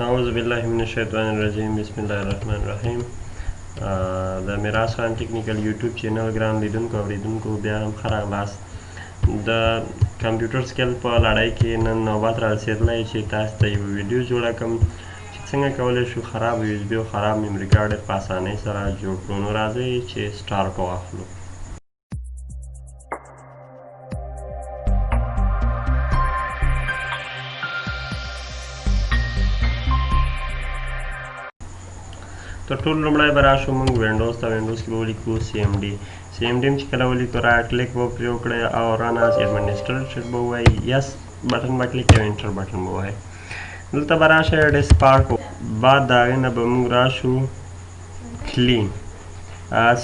اعوذ بالله من الشیطان الرجیم بسم الله الرحمن الرحیم. د میراث خان ټیکنیکل یوټیوب چینل ګران لیدونکو او اوریدونکو بیا هم ښه راغلاست. د کمپیوټر سکل په لړۍ کې نن نوبت رارسېدلی چې تاسو ته یوه ویډیو جوړه کړم چې څنګه کولی شو خراب یو اس بي او خراب میموري کارډ په اسانۍ سره جوړ کړو. نو راځئ چې سټارټ واخلو. تر ټولو لومړی به راشو موږ وینډوز ته. وینډوز کې به ولیکو CMD. CMD چې کله ولیکو رایټ کلیک به پرې وکړئ او رن از ایډمنسټریټر به ووایئ، یس بټن به کلیک او انټر بټن به ووهئ. دلته به راشئ ډیسک پارک، بعد د هغې نه به موږ راشو کلین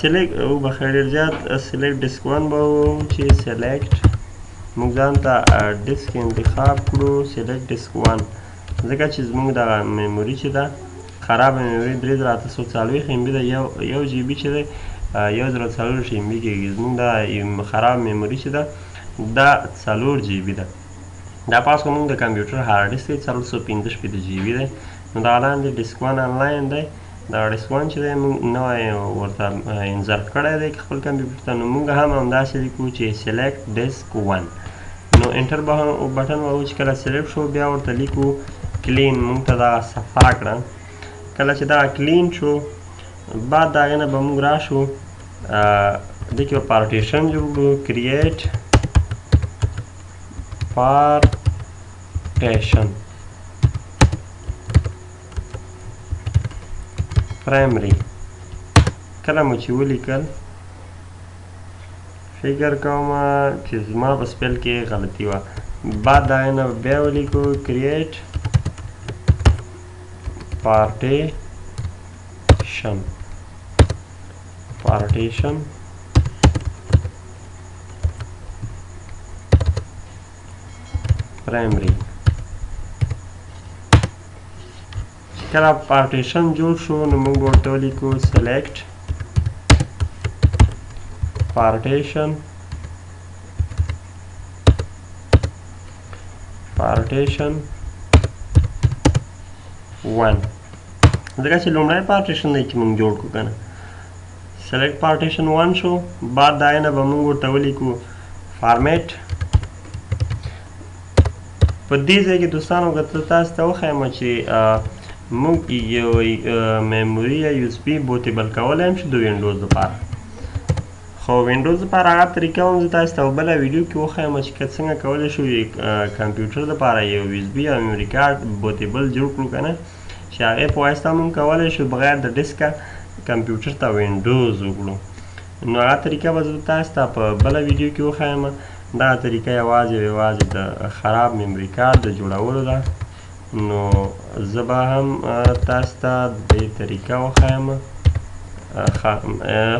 سلیکټ وبخښئ ډېر زیات سلیکټ ډیسک ون به ووایو چې سلیکټ موږ ځان ته ډیسک انتخاب کړو سلیکټ ډیسک ون، ځکه چې زموږ دغه میموري چې ده خرابه میموري 3340 MB ده. یو جی بي چې دی 1040 MB کېږي. زموږ دا خراب میموري چې ده دا 4 جی بي ده. دا پاس کوم د کمپیوټر هارډ ډیسک دی 415 جی بي دی. نو دا لاندې ډیسک ون آنلاین دی. دا ډیسک ون چې دی موږ نوی ورته انزرټ کړی دی خپل کمپیوټر ته. نو موږ هم همداسې لیکو چې سلیکټ ډیسک ون. نو انټر بټن وهو چې کله سلیکټ شو بیا ورته لیکو کلین. موږ ته دغه صفا کړه. کله چې دا کلین شو بعد د هغې نه به موږ راشو دې کې به پارټیشن جوړ کړو کریټ پارټیشن پرایمري. کله مو چې ولیکل فکر کوم چې زما په سپیل کې غلطي وه. بعد د هغې نه بیا ولیکو کریټ partition primary. کله پارټیشن جوړ شو نو موږ ورته ولیکو select partition ون، ځکه چې لومړی پارټیشن دی چې موږ جوړ کړو که نه. سلیکټ پارټیشن ون شو. بعد د هغې نه به موږ ورته ولیکو فارمیټ. په دې ځای کې دوستانو که تاسو ته وښیم چې موږ یو میموري یا یو اس بي بوتیبل کولی هم شو د وینډوز لپاره، خو وینډوز لپاره هغه طریقه هم زه تاسو ته بله ویډیو کې وښیم چې څنګه کولی شو کمپیوټر لپاره یو یو اس بي او میموري کارډ بوتیبل جوړ کړو که نه، چې هغې په واسطه موږ کولی شو بغیر د ډیسکه کمپیوټر ته وینډوز وکړو. نو هغه طریقه به زه تاسو ته په بله ویډیو کې وښیم. دغه طریقه یوازې او یوازې د خراب میموري کارډ د جوړولو ده. نو زه به هم تاسو ته دې طریقه وښیم.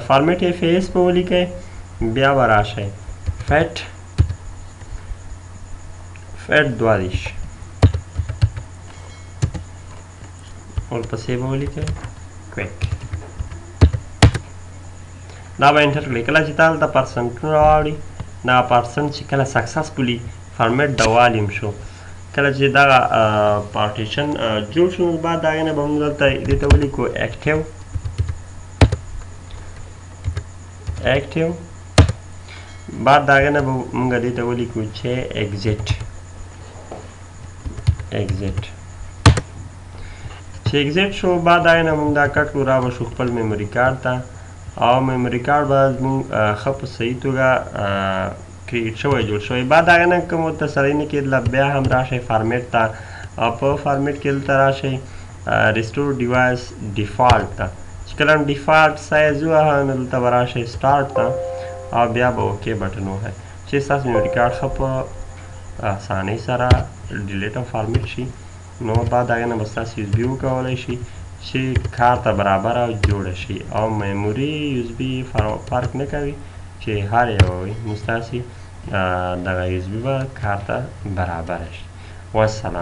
فارمیټ FAS به ولیکئ، بیا به راشئ فیټ 22 ورپسې به ولیکئ کویک. دا به انټر کړئ. کله چې تا دلته پرسنټونه راوړي دا پرسنټ چې کله سکسسفولي فارمیټ د والیم شو، کله چې دغه پارټیشن جوړ شو بعد د هغې نه به موږ دلته دې ته ولیکو اکټیو. بعد د هغې نه به موږ دې ته ولیکو چې اگزیټ. چې اگزیټ شو بعد د هغې نه موږ دا کټ کړو را به شو خپل میموري کارډ ته، او میموري کارډ به زموږ ښه په صحیح توګه کریټ شوی جوړ شوی. بعد د هغې نه که مو تسلي نه کېدله بیا هم راشئ فارمیټ ته، او په فارمیټ کې دلته راشئ ریسټور ډیوایس ډیفالټ ته. چې کله هم ډیفالټ سایز ووهه نو دلته به راشئ سټارټ ته او بیا به اوکې بټن ووهئ چې ستاسو میموري کارډ ښه په اسانۍ سره ډیلیټ او فارمیټ شي. نو بعد د هغې نه به ستاسو یو اس بي وکولی شي چې کار ته برابره او جوړه شي، او میموري یو اس بي فرق نه کوي چې هر یوه وي، نو ستاسې دغه یو اس بي به کار ته برابره شي. والسلام.